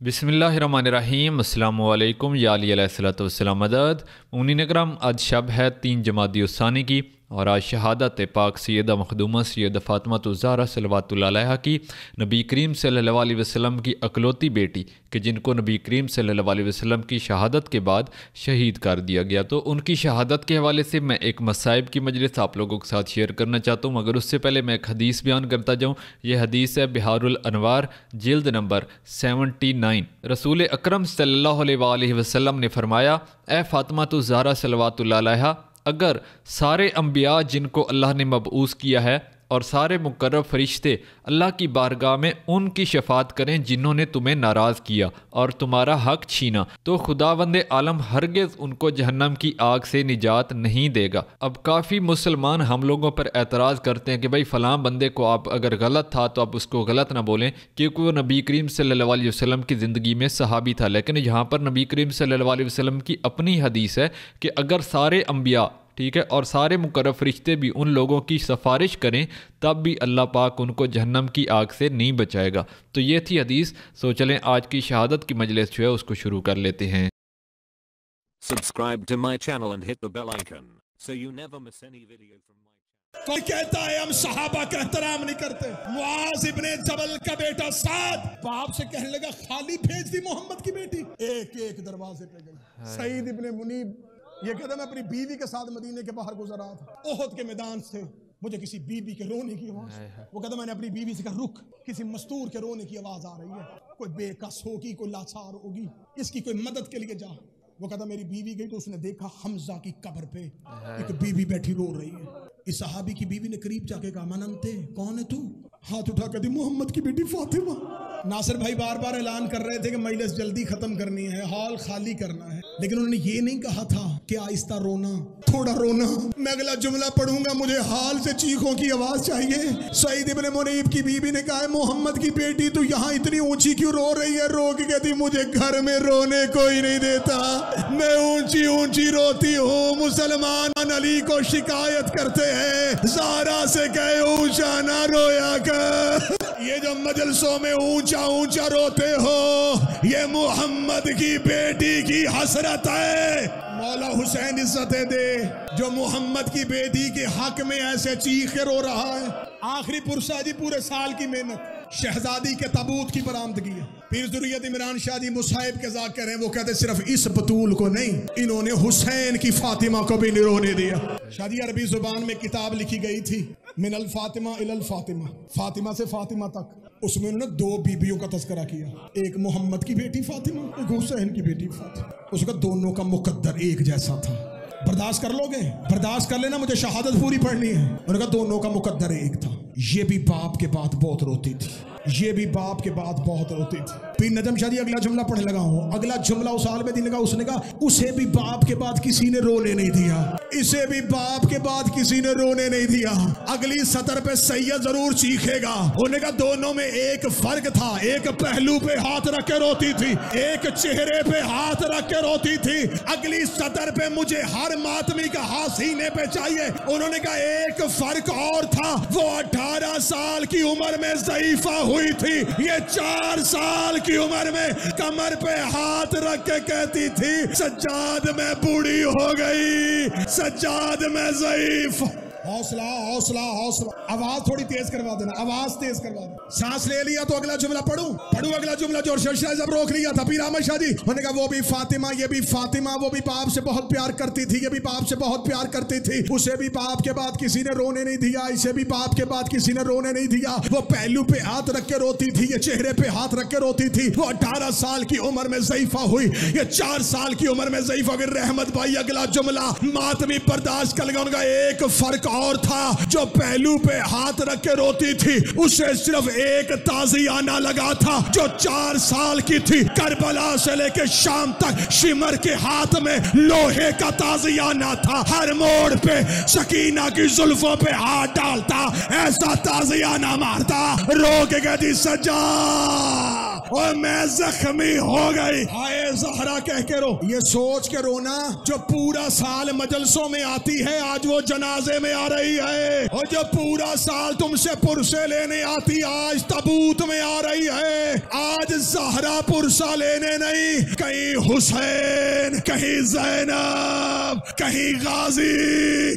बिस्मिल्लाहिर्रहमानिर्रहीम। अस्सलामु अलैकुम या अली अलैहिस्सलातु वस्सलाम मदद। मुमिनीन करम, आज शब है 3 जमादी उस्सानी की और आज शहादत पाक सैयदा मखदूमा सैयदा फ़ातिमा ज़हरा सल्लल्लाहु अलैहा की, नबी करीम सल्लल्लाहु अलैहि वसल्लम की अकलौती बेटी कि जिनको नबी करीम सल्लल्लाहु अलैहि वसल्लम की शहादत के बाद शहीद कर दिया गया। तो उनकी शहादत के हवाले से मैं एक मसाइब की मजलिस आप लोगों के साथ शेयर करना चाहता हूँ, मगर उससे पहले मैं एक हदीस बयान करता जाऊँ। यह हदीस है बिहारुल अनवार जिल्द नंबर 79। रसूल अकरम सल्लल्लाहु अलैहि वसल्लम ने फरमाया, ए फ़ातिमा ज़हरा सल्लल्लाहु अलैहा, अगर सारे अंबिया जिनको अल्लाह ने मबऊस किया है और सारे मुकर्रब फरिश्ते अल्लाह की बारगाह में उनकी शफात करें जिन्होंने तुम्हें नाराज़ किया और तुम्हारा हक छीना, तो खुदावंद आलम हरगिज़ उनको जहन्नम की आग से निजात नहीं देगा। अब काफ़ी मुसलमान हम लोगों पर एतराज़ करते हैं कि भाई फ़लाँ बंदे को आप अगर गलत था तो आप उसको गलत ना बोलें, क्योंकि वो नबी करीम सल्लल्लाहु अलैहि वसल्लम की ज़िंदगी में सहाबी था। लेकिन यहाँ पर नबी करीम सल्लल्लाहु अलैहि वसल्लम की अपनी हदीस है कि अगर सारे अंबिया, ठीक है, और सारे मुकर्रब फरिश्ते भी उन लोगों की सिफारिश करें तब भी अल्लाह पाक उनको जहन्नम की आग से नहीं बचाएगा। तो ये थी हदीस। सो चलें आज की शहादत की मजलिस जो है उसको शुरू कर लेते हैं। Subscribe to my channel and hit the bell icon so you never miss any video from my channel. कोई कहता है हम सहाबा का एहतराम नहीं करते। मुआज इब्ने जबल का बेटा साद बाप से कहने लगा, खाली भेज दी मोहम्मद की बेटी। एक एक दरवाजे पे गई। सईद इब्ने मुनीब ये कहता, मैं अपनी बीवी के साथ मदीने के बाहर गुजरा था, ओहद के मैदान से मुझे किसी बीवी के रोने की आवाज, वो कहता मैंने अपनी बीवी से कहा रुक, किसी मस्तूर के रोने की आवाज आ रही है, कोई बेकस होगी, कोई लाचार होगी, इसकी कोई मदद के लिए जा। वो कहता मेरी बीवी गई तो उसने देखा हमजा की कब्र पे एक बीवी बैठी रो रही है। इस सहाबी की बीवी ने करीब जाके कहा, मनंते कौन है तू? हाथ उठा कर दी, मोहम्मद की बेटी फातिमा। नासिर भाई बार बार ऐलान कर रहे थे कि मजलिस जल्दी खत्म करनी है, हॉल खाली करना है, लेकिन उन्होंने ये नहीं कहा था कि आहिस्ता रोना, थोड़ा रोना। मैं अगला जुमला पढ़ूंगा, मुझे हाल से चीखों की आवाज चाहिए। सईद इब्ने मुनीब की बीबी ने कहा, मोहम्मद की बेटी तू यहाँ इतनी ऊंची क्यों रो रही है? रो के कहती, मुझे घर में रोने कोई नहीं देता, मैं ऊंची ऊंची रोती हूँ। मुसलमान अली को शिकायत करते हैं, ज़हरा से कहे ऊंचा ना रोया कर। ये जो मजलसों में ऊंचा ऊंचा रोते हो, ये मोहम्मद की बेटी की हसरत है। मौला हुसैन इज्जतें दे जो मोहम्मद की बेटी के हक में ऐसे चीख के रो रहा है। आखिरी पुरसा जी, पूरे साल की मेहनत शहजादी के ताबूत की बरामदगी है। पीर ज़ुर्रियत इमरान शाह जी मुसाहिब के ज़ाकिर हैं, वो कहते सिर्फ इस बतूल को नहीं, इन्होंने हुसैन की फातिमा को भी नहीं रोने दिया। शादी अरबी जुबान में किताब लिखी गई थी, मिनल फातिमा इलल फातिमा, फातिमा से फातिमा तक। उसमें उन्होंने 2 बीबियों का तज़किरा किया, एक मोहम्मद की बेटी फातिमा, एक हुसैन की बेटी फातिमा। उसका दोनों का मुकद्दर एक जैसा था। बर्दाश्त कर लोगे? बर्दाश्त कर लेना, मुझे शहादत पूरी पढ़नी है। उनका दोनों का मुकद्दर एक था। ये भी बाप के बाद बहुत रोती थी, ये भी बाप के बाद बहुत रोती थी। पीर नजम शाह जी अगला जुमला पढ़ने लगा हूँ। अगला जुमला उस आल में देने का, उसने कहा उसे भी बाप के बाद किसी ने रोने नहीं दिया, इसे भी बाप के बाद किसी ने रोने नहीं दिया। अगली सतर पे सैयद जरूर चीखेगा। उन्होंने कहा दोनों में एक फर्क था, एक पहलू पे हाथ रख के रोती थी, एक चेहरे पे हाथ रख के रोती थी। अगली सतर पे मुझे हर मातमी का हाथ सीने पे चाहिए। उन्होंने कहा एक फर्क और था, वो 18 साल की उम्र में ज़ईफा हुई थी, ये 4 साल की उम्र में कमर पे हाथ रख के कहती थी, सज्जाद मैं बूढ़ी हो गई, सज्जाद मैं ज़ईफ। हौसला हौसला हौसला, आवाज थोड़ी तेज करवा देना, आवाज तेज करवा देना। सांस ले लिया तो अगला जुमला पढ़ूं अगला जुमला जो जब रोक लिया था पीर अहमद शाह जी। उन्होंने कहा वो भी फातिमा, ये भी फातिमा, वो भी बाप से बहुत प्यार करती थी, ये भी बाप से बहुत प्यार करती थी। उसे भी बाप के बाद किसी ने रोने नहीं दिया, इसे भी बाप के बाद किसी ने रोने नहीं दिया। वो पहलू पे हाथ रख के रोती थी, ये चेहरे पे हाथ रख के रोती थी। वो 18 साल की उम्र में ज़ईफा हुई, ये 4 साल की उम्र में ज़ईफा हुई। रहमत भाई अगला जुमला मातमी बर्दाश्त कर लगा। उनका एक फर्क और था, जो पहलू पे हाथ रख के रोती थी उसे सिर्फ एक ताज़ियाना लगा था, जो 4 साल की थी। करबला से लेके शाम तक शिमर के हाथ में लोहे का ताज़ियाना था, हर मोड़ पे सकीना की जुल्फों पे हाथ डालता, ऐसा ताज़ियाना मारता, रो के कहती सज्जा और मैं जख्मी हो गई। हाय ज़हरा कह के रो। ये सोच के रोना जो पूरा साल मजलसों में आती है आज वो जनाजे में आ रही है, और जो पूरा साल तुमसे पुरसे लेने आती आज ताबूत में आ रही है। आज ज़हरा पुरसा लेने नहीं, कहीं हुसैन, कहीं ज़ैनब, कहीं गाजी।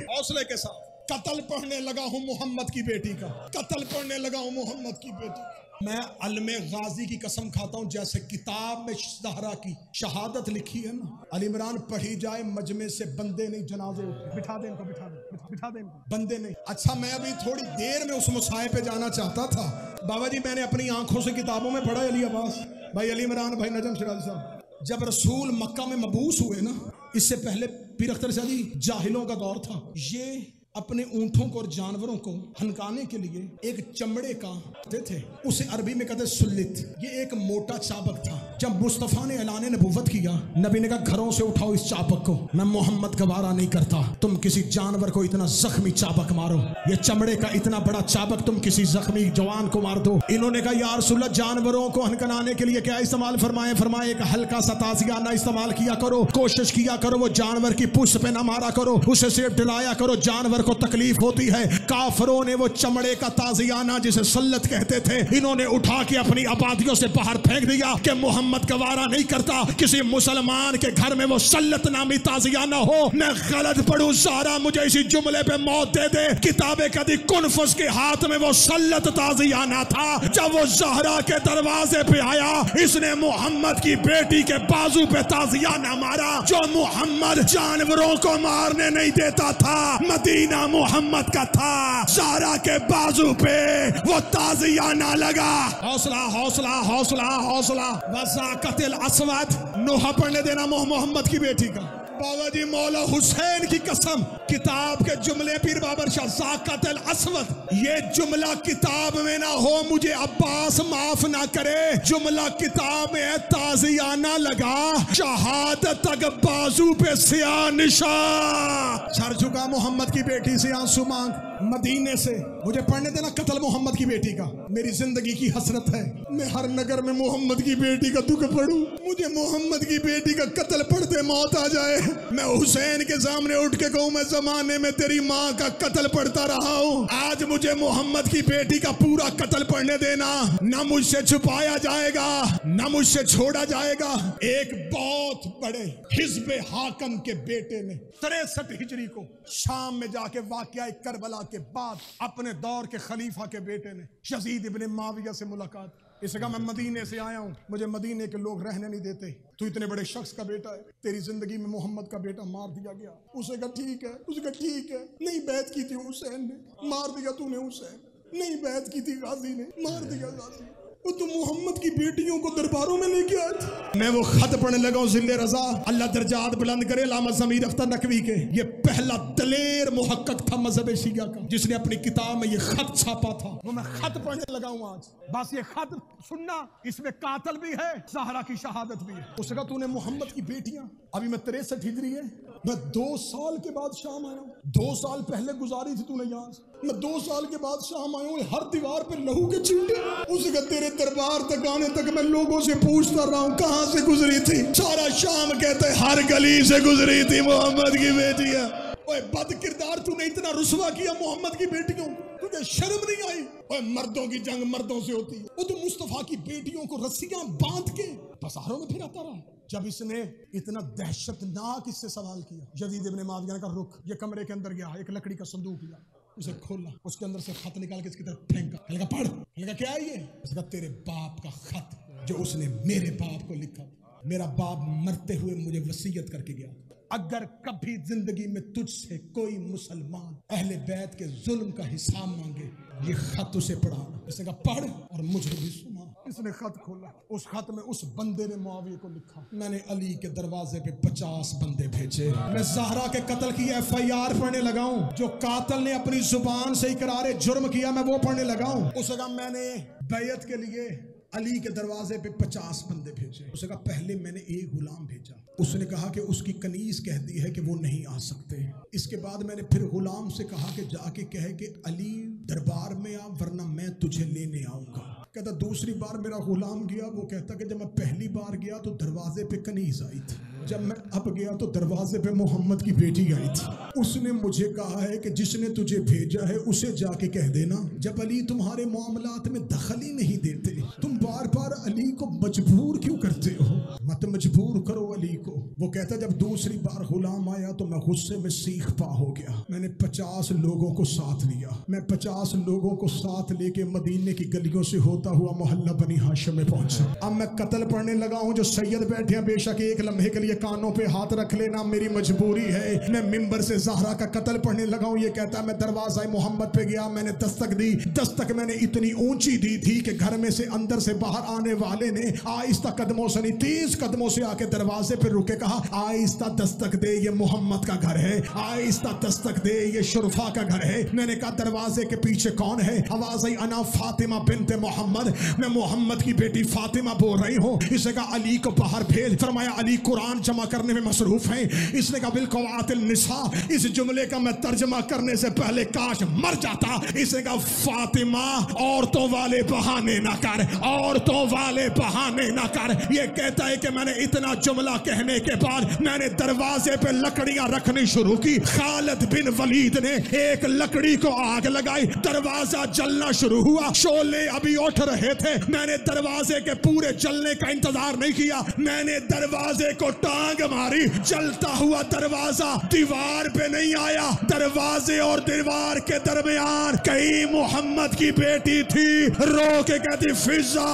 हौसले के साथ कत्ल पढ़ने लगा हूं मोहम्मद की बेटी का, कत्ल पढ़ने लगा हूं मोहम्मद की बेटी। मैं अलमे गाजी की कसम खाता हूं, जैसे किताब में ज़हरा की शहादत लिखी है ना, अली इमरान पढ़ी जाए मजमे से बंदे नहीं जनाजे उठे। बिठा दे इनको, बिठा दे इनको, बंदे नहीं। अच्छा मैं अभी थोड़ी देर में उस मुसाए पे जाना चाहता था। बाबा जी मैंने अपनी आंखों से किताबों में पढ़ा अली अब्बास भाई, अली इमरान भाई, नजम सिराज साहब, जब रसूल मक्का में मबूस हुए ना, इससे पहले पीर अख्तर शादी जाहिलों का दौर था। ये अपने ऊंटों को और जानवरों को हनकाने के लिए एक चमड़े का थे, उसे अरबी में कहते सुल्लित। ये एक मोटा चाबक था। जब मुस्तफ़ा ने ऐलान नबुव्वत किया, नबी ने कहा घरों से उठाओ इस चाबक को, मैं मोहम्मद गवारा नहीं करता तुम किसी जानवर को इतना जख्मी चाबक मारो। ये चमड़े का इतना बड़ा चाबक तुम किसी जख्मी जवान को मार दो। इन्होंने कहा या रसूलल्लाह, जानवरों को हनकाने के लिए क्या इस्तेमाल फरमाए? फरमाए एक हल्का सा ताज़ियाना इस्तेमाल किया करो, कोशिश किया करो वो जानवर की पूंछ पे ना मारा करो, उसे सिर्फ डलाया करो, जानवर को तकलीफ होती है। काफरों ने वो चमड़े का ताज़ियाना जिसे सल्लत कहते थे, इन्होंने उठा के अपनी आबादियों से बाहर फेंक दिया कि मोहम्मद गवारा नहीं करता किसी मुसलमान के घर में वो सल्लत नामी ताज़ियाना हो। मैं गलत पढ़ूं ज़हरा मुझे इसी जुमले पे मौत दे दे। किताबे कदी कुनफस के हाथ में वो सल्लत ताज़ियाना था। जब वो ज़हरा के दरवाजे पे आया, इसने मोहम्मद की बेटी के बाजू पे ताज़ियाना मारा, जो मोहम्मद जानवरों को मारने नहीं देता था, मदीना मोहम्मद का था। ज़हरा के बाजू पे वो ताज़ियाना लगा। हौसला हौसला हौसला हौसला। वज़ाक़तिल अस्वद, नोहा पढ़ने देना मोहम्मद की बेटी का। बाबा जी मौला हुसैन की कसम, किताब के जुमले पीर बाबर शाह ज़ाक़तिल अस्वद, ये जुमला किताब में ना हो मुझे अब्बास माफ ना करे। जुमला किताब में है ताज़ियाना लगा, शहादत तक बाजू पे सिया निशान। सर झुका मोहम्मद की बेटी से आंसू मांग, मदीने से मुझे पढ़ने देना कत्ल मोहम्मद की बेटी का। मेरी जिंदगी की हसरत है मैं हर नगर में मोहम्मद की बेटी का दुख पढ़ूं। मुझे मोहम्मद की बेटी का कत्ल पढ़ते मौत आ जाए, मैं हुसैन के सामने उठ के कहूं मैं जमाने में तेरी माँ का कत्ल पढ़ता रहा हूँ। आज मुझे मोहम्मद की बेटी का पूरा कत्ल पढ़ने देना, ना मुझसे छुपाया जाएगा ना मुझसे छोड़ा जाएगा। एक बहुत बड़े हिज़्ब हाकम के बेटे ने 63 हिजरी को शाम में जाके वाक़या करबला के बाद अपने दौर के खलीफा के बेटे ने यज़ीद इब्न मुआविया से मुलाकात। इसने कहा मैं मदीने से आया हूँ, मुझे मदीने के लोग रहने नहीं देते, तू इतने बड़े शख्स का बेटा है, तेरी जिंदगी में मोहम्मद का बेटा मार दिया गया। उसने कहा ठीक है, उसने कहा ठीक है, नहीं बैत की थी हुसैन ने, मार दिया तूने हुसैन, नहीं बैत की थी गाजी ने, मार दिया गाजी। वो तो मोहम्मद की बेटियों को दरबारों में लेके आए थे। मैं वो खत पढ़ने लगा हूँ ज़िल्ले रज़ा, अल्लाह दर्जात बुलंद करे, अल्लामा ज़मीर अख्तर नकवी के। ये पहला दलेर मुहक्कक था मजहब शिया का जिसने अपनी किताब में ये खत छापा था। वो मैं खत पढ़ने लगा हूँ आज। बस ये खत सुनना, इसमें कातल भी है, ज़हरा की शहादत भी है। उसने कहा तूने मोहम्मद की बेटियां, अभी मैं 63 हिजरी है, मैं 2 साल के बाद शाम आया हूँ। 2 साल पहले गुजारी थी तूने यहाँ से, मैं 2 साल के बाद शाम आया हूँ। हर दीवार पे लहू के छींटे। उसका तेरे दरबार तक आने तक मैं लोगों से पूछता रहा हूँ कहाँ से गुजरी थी। सारा शाम कहते हर गली से गुजरी थी मोहम्मद की बेटियां। ओए बद किरदार, तूने इतना रुसवा किया मोहम्मद की बेटियों, तुझे शर्म नहीं आई? ओए मर्दों की जंग मर्दों से होती है। वो तो मुस्तफा की बेटियों को रस्सियां बांध के बाजारों में फिराता रहा। जब इसने इतना दहशतनाक इससे सवाल किया, यज़ीद इब्न मुआविया का रुख, ये कमरे के अंदर गया, एक लकड़ी का संदूक लिया, उसे खोला, उसके अंदर से खत निकाल के इसकी तरफ फेंका। लगा पढ़, लगा क्या है ये? उसका तेरे बाप का खत जो उसने मेरे बाप को लिखा। मेरा बाप मरते हुए मुझे वसीयत करके गया, अगर कभी जिंदगी में तुझसे कोई मुसलमान अहले बैत के जुल्म का हिसाब मांगे, ये खत उसे पढ़ाना। इसने कहा पढ़ और मुझे भी सुना। इसने खत खोला, उस खत में उस बंदे ने मुआविया को लिखा, मैंने अली के दरवाजे पे 50 बंदे भेजे, मैं ज़हरा के कत्ल की FIR पढ़ने लगा हूँ। जो कातिल ने अपनी जुबान से इकरार जुर्म किया मैं वो पढ़ने लगा हूँ। उसने कहा मैंने बैत के लिए अली के दरवाजे पे 50 बंदे भेजे। उसने कहा पहले मैंने एक गुलाम भेजा, उसने कहा कि उसकी कनीज कहती है कि वो नहीं आ सकते। इसके बाद मैंने फिर गुलाम से कहा कि जाके कहे कि अली दरबार में आ वरना मैं तुझे लेने आऊंगा। کہتا दूसरी बार मेरा गुलाम गया, वो कहता कि जब मैं पहली बार गया तो दरवाजे पे कनीज आई थी, जब मैं अब गया तो दरवाजे पे मोहम्मद की बेटी आई थी. उसने मुझे कहा है कि जिसने तुझे भेजा है उसे जाके कह देना जब अली तुम्हारे मामलात में दखल ही नहीं देते, तुम बार बार अली को मजबूर क्यों करते हो, मत मजबूर करो अली को. वो कहता जब दूसरी बार गुलाम आया तो मैं गुस्से में सीख पा हो गया. मैंने 50 लोगों को साथ लिया, मैं 50 लोगों को साथ लेके मदीने की गलियों से होता हुआ मोहल्ला बनी हाशिम में पहुंचा. अब मैं कत्ल पढ़ने लगा हूँ. जो सैयद बैठे हैं बेशक एक लम्हे के लिए कानों पे हाथ रख लेना, मेरी मजबूरी है. मैं मिंबर से ज़हरा का कत्ल पढ़ने लगा हूँ. ये कहता है मैं दरवाज़ा मोहम्मद पे गया, मैंने दस्तक दी. दस्तक मैंने इतनी ऊंची दी थी कि घर में से अंदर से बाहर आने वाले ने आहिस्ता कदमों से नहीं 30 कदमों से आके दरवाजे पे रुके कहा आहिस्ता दस्तक दे, ये मोहम्मद का घर है, आहिस्ता दस्तक दे, ये शुरफा का घर है. मैंने कहा दरवाजे के पीछे कौन है? आवाज़ आई अना फातिमा बिनते मोहम्मद, मैं मोहम्मद की बेटी फातिमा बोल रही हूँ. इसने कहा अली को बाहर भेज. फरमाया अली कुरान जमा करने में मसरूफ हैं. इसने कहा बिलकवातिल निसा, इस जुमले का मैं तर्जमा करने से पहले काश मर जाता. इसने कहा फातिमा औरतों वाले बहाने ना कर, औरतों वाले बहाने ना कर. ये कहता है कि मैंने इतना जुमला कहने के बाद मैंने दरवाजे पे लकड़ियां रखनी शुरू की. खालिद बिन वलीद ने एक लकड़ी को आग लगाई, दरवाजा जलना शुरू हुआ. शोले अभी उठ रहे थे. मैंने दरवाजे के पूरे जलने का इंतजार नहीं किया, मैंने दरवाजे को टांग मारी. जलता हुआ दरवाजा दीवार पे नहीं आया, दरवाजे और दीवार के दरमियान कहीं मोहम्मद की बेटी थी. रो के कहती फिजा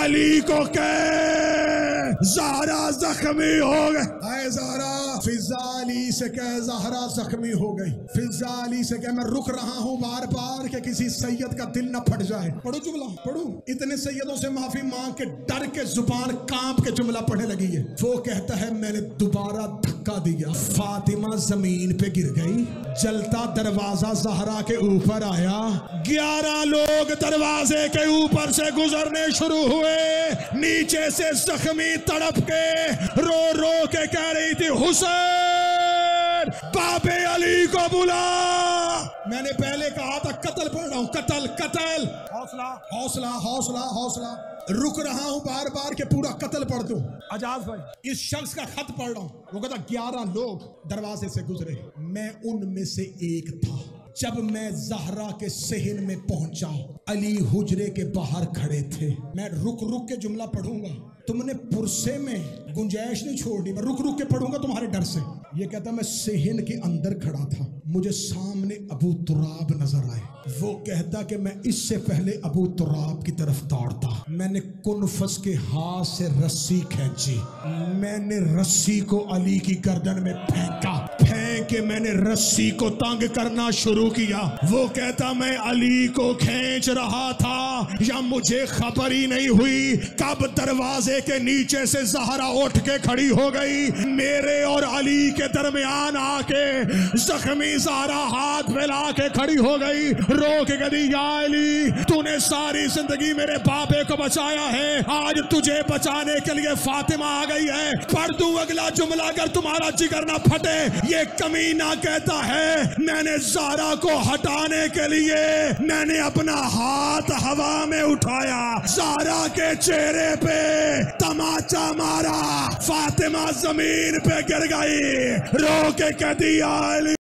अली को कह ज़हरा जख्मी हो गई. आए ज़हरा, फिजा अली से कह ज़हरा जख्मी हो गई. फिजा अली से कह मैं रुक रहा हूँ बार बार कि किसी सैयद का दिल न फट जाए. पढ़ो जुमला पढ़ो. इतने सैयदों से माफी मांग के डर के जुबान कांप के जुमला पढ़ने लगी है. वो कहता है मैंने दोबारा धक्का दिया, फातिमा जमीन पे गिर गई. जलता दरवाजा ज़हरा के ऊपर आया. 11 लोग दरवाजे के ऊपर से गुजरने शुरू हुए. नीचे से जख्मी तड़प के रो रो के कह रही थी हुसैन बाबे अली को बुला. मैंने पहले कहा था कत्ल पढ़ रहा हूं, कत्ल कत्ल. हौसला हौसला हौसला हौसला. रुक रहा हूं बार बार के पूरा कत्ल पढ़ दूं. आजाद भाई इस शख्स का खत पढ़ रहा हूं. वो कहता 11 लोग दरवाजे से गुजरे, मैं उनमें से एक था. जब मैं ज़हरा के सहन में पहुंचा अली हुजरे के बाहर खड़े थे. मैं रुक रुक के जुमला पढ़ूंगा, तुमने पुरसे में गुंजाइश नहीं छोड़नी, मैं रुक रुक के पढ़ूंगा तुम्हारे डर से. ये कहता मैं सहन के अंदर खड़ा था, मुझे सामने अबू तुराब नजर आए. वो कहता कि मैं इससे पहले अबू तुराब की तरफ दौड़ता. मैंने कुनफस के हाथ से रस्सी खींची, मैंने रस्सी को अली की गर्दन में फेंका. फेंक के मैंने रस्सी को तंग करना शुरू किया. वो कहता मैं अली को खींच रहा था या मुझे खबर ही नहीं हुई कब दरवाजे के नीचे से ज़हरा उठ के खड़ी हो गई. मेरे और अली के दरमियान आके जख्मी ज़हरा हाथ फैला के खड़ी हो गई. रो के कही या अली तूने सारी जिंदगी मेरे बाबे को बचाया है, आज तुझे बचाने के लिए फातिमा आ गई है. पढ़ दूं अगला जुमला अगर तुम्हारा जिगर ना फटे. ये कमीना कहता है मैंने ज़हरा को हटाने के लिए मैंने अपना हाथ हवा में उठाया, ज़हरा के चेहरे पे तमाचा मारा, फातिमा जमीन पे गिर गई. रो के कहती या अली